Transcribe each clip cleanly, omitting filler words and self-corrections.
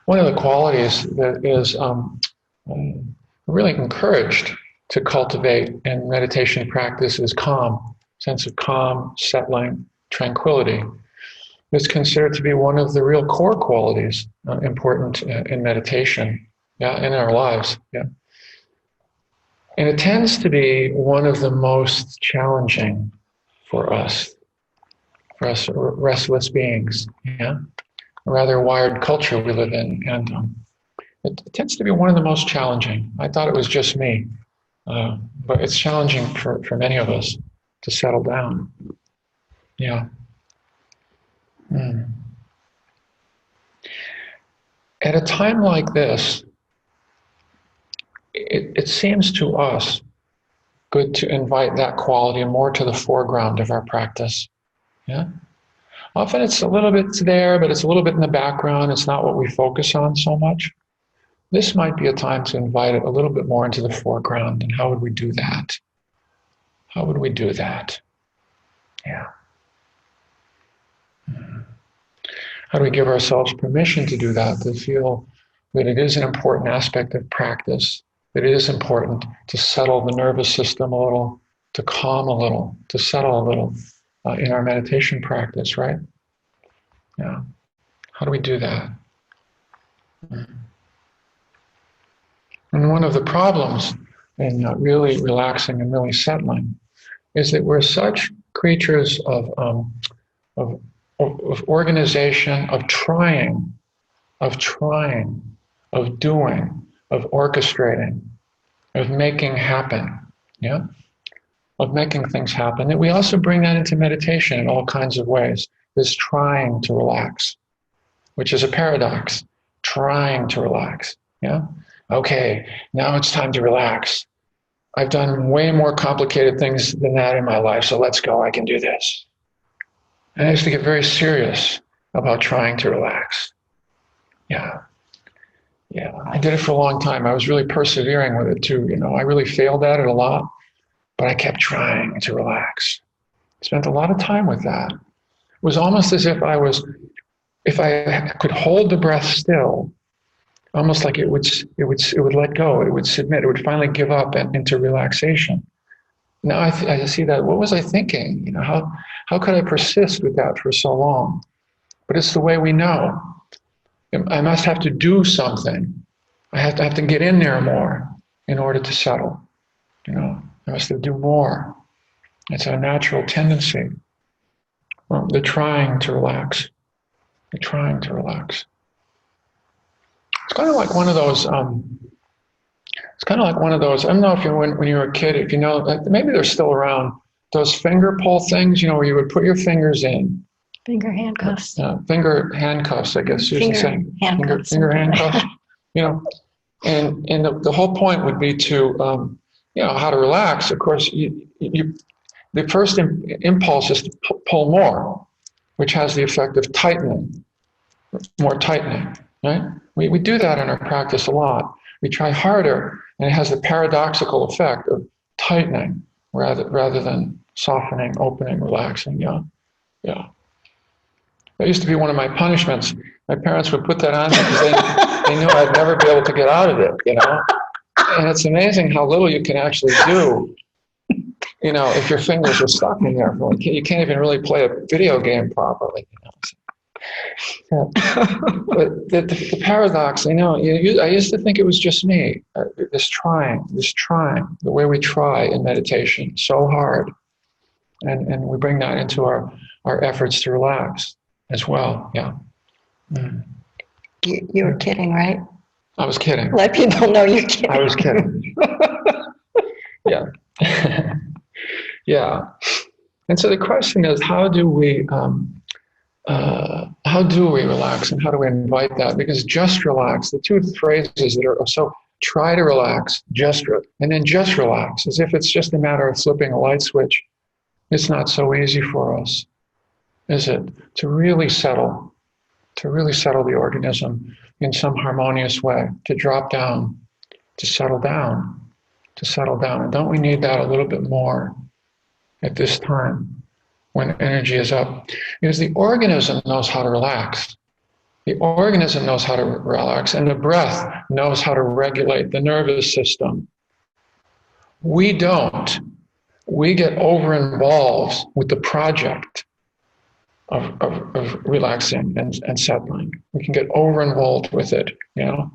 one of the qualities that is really encouraged to cultivate in meditation practice is calm, sense of calm, settling, tranquility. It's considered to be one of the real core qualities important in meditation, in our lives. And it tends to be one of the most challenging for us restless beings. A rather wired culture we live in, and it tends to be one of the most challenging. I thought it was just me, but it's challenging for many of us to settle down. At a time like this, it seems to us good to invite that quality more to the foreground of our practice. Often it's a little bit there, but it's a little bit in the background. It's not what we focus on so much. This might be a time to invite it a little bit more into the foreground. And how would we do that? How would we do that? How do we give ourselves permission to do that, to feel that it is an important aspect of practice, that it is important to settle the nervous system a little, to calm a little, to settle a little in our meditation practice, right? How do we do that? And one of the problems in really relaxing and really settling is that we're such creatures of organization, of trying, of doing, of orchestrating, of making happen, of making things happen. And we also bring that into meditation in all kinds of ways. This trying to relax, which is a paradox, trying to relax, Okay, now it's time to relax. I've done way more complicated things than that in my life, so let's go, I can do this. And I used to get very serious about trying to relax. I did it for a long time. I was really persevering with it too. I really failed at it a lot, but I kept trying to relax. Spent a lot of time with that. It was almost as if I could hold the breath still, almost like it would let go, it would submit, it would finally give up into relaxation. Now I see that. What was I thinking? How could I persist with that for so long? But it's the way we know. I must have to do something. I have to get in there more in order to settle. I must do more. It's our natural tendency. The trying to relax. The trying to relax. It's kind of like one of those. I don't know if when you were a kid, if you know, maybe they're still around. Those finger pull things, where you would put your fingers in. Finger handcuffs. Finger handcuffs, I guess you should say. Finger handcuffs. And the whole point would be to, how to relax. Of course, the first impulse is to pull more, which has the effect of tightening, more tightening, right? We do that in our practice a lot. We try harder, and it has the paradoxical effect of tightening rather than softening, opening, relaxing. That used to be one of my punishments. My parents would put that on me because they knew I'd never be able to get out of it, And it's amazing how little you can actually do, if your fingers are stuck in there. You can't even really play a video game properly, But the paradox, I used to think it was just me. This trying, the way we try in meditation so hard. And we bring that into our efforts to relax as well. You were kidding, right? I was kidding. Let people know you're kidding. I was kidding. And so the question is, how do we relax, and how do we invite that? Because just relax, the two phrases that are so try to relax, and then just relax, as if it's just a matter of flipping a light switch. It's not so easy for us, is it? To really settle the organism in some harmonious way, to drop down, to settle down. And don't we need that a little bit more at this time when energy is up? Because the organism knows how to relax. The organism knows how to relax, and the breath knows how to regulate the nervous system. We don't. We get over involved with the project of relaxing and settling. We can get over involved with it, you know.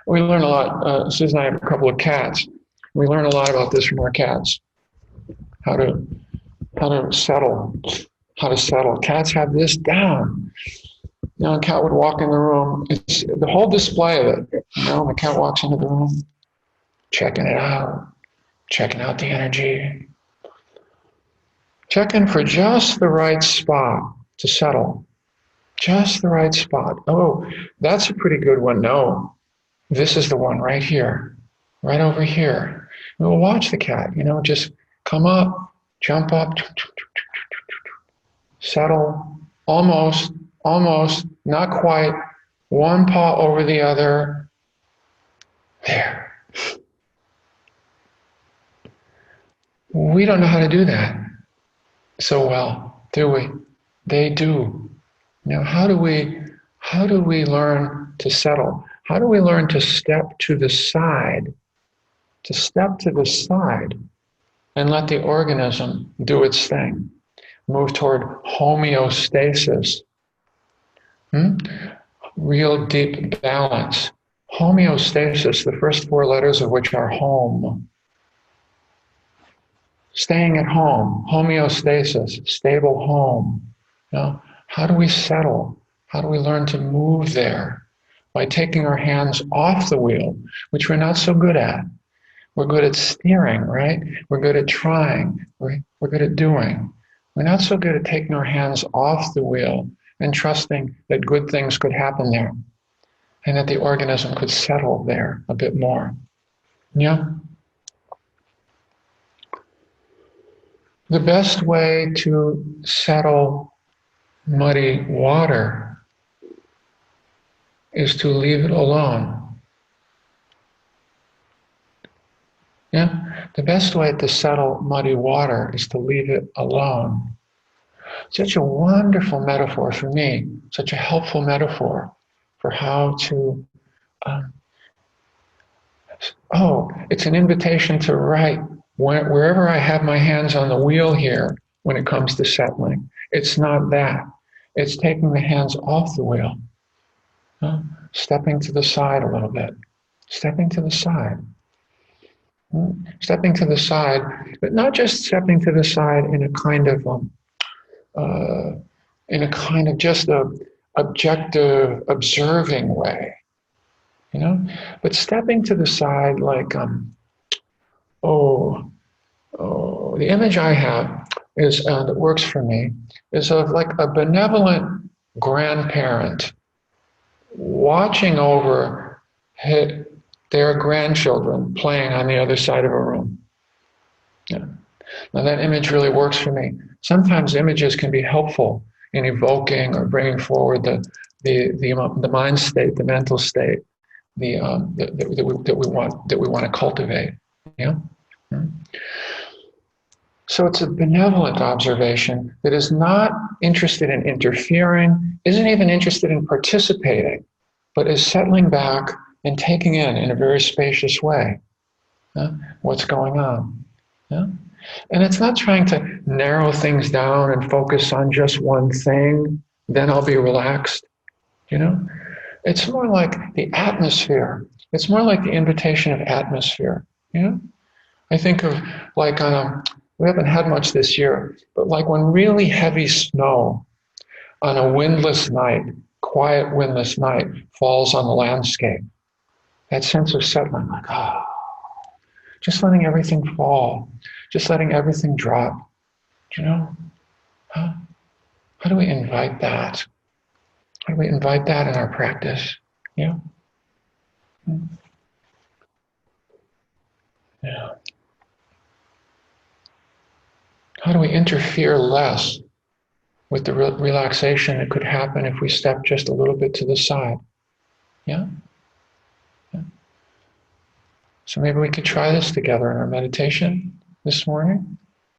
We learn a lot. Susan and I have a couple of cats. We learn a lot about this from our cats. How to settle. How to settle. Cats have this down. You know, a cat would walk in the room. It's the whole display of it. You know, the cat walks into the room, checking it out, checking out the energy, checking for just the right spot to settle. Just the right spot. Oh, that's a pretty good one. No, this is the one right here, right over here. We'll watch the cat, you know, just come up, jump up, settle, almost, not quite, one paw over the other. There. We don't know how to do that so well, do we? They do. Now, how do we learn to settle? How do we learn to step to the side? To step to the side and let the organism do its thing. Move toward homeostasis. Real deep balance. Homeostasis, the first four letters of which are home. Staying at home, homeostasis, stable home. You know, how do we settle? How do we learn to move there? By taking our hands off the wheel, which we're not so good at. We're good at steering, right? We're good at trying. We're good at doing. We're not so good at taking our hands off the wheel and trusting that good things could happen there and that the organism could settle there a bit more. Yeah? The best way to settle muddy water is to leave it alone. Yeah? The best way to settle muddy water is to leave it alone. Such a wonderful metaphor for me, such a helpful metaphor for how to, it's an invitation to write wherever I have my hands on the wheel here when it comes to settling. It's not that. It's taking the hands off the wheel, stepping to the side a little bit, stepping to the side. Stepping to the side, but not just stepping to the side in a kind of just a objective, observing way, you know, but stepping to the side like, the image I have is that works for me is of like a benevolent grandparent watching over their grandchildren playing on the other side of a room. Yeah. Now that image really works for me. Sometimes images can be helpful in evoking or bringing forward the mind state, the mental state, that we want to cultivate. Yeah. So it's a benevolent observation that is not interested in interfering, isn't even interested in participating, but is settling back and taking in a very spacious way what's going on. Yeah? And it's not trying to narrow things down and focus on just one thing, then I'll be relaxed. You know? It's more like the atmosphere. It's more like the invitation of atmosphere. You know? I think of like we haven't had much this year, but like when really heavy snow on a windless night, quiet windless night falls on the landscape. That sense of settling, like, just letting everything fall, just letting everything drop. Do you know? How do we invite that? How do we invite that in our practice? Yeah. Yeah. How do we interfere less with the relaxation that could happen if we step just a little bit to the side? Yeah? So maybe we could try this together in our meditation this morning.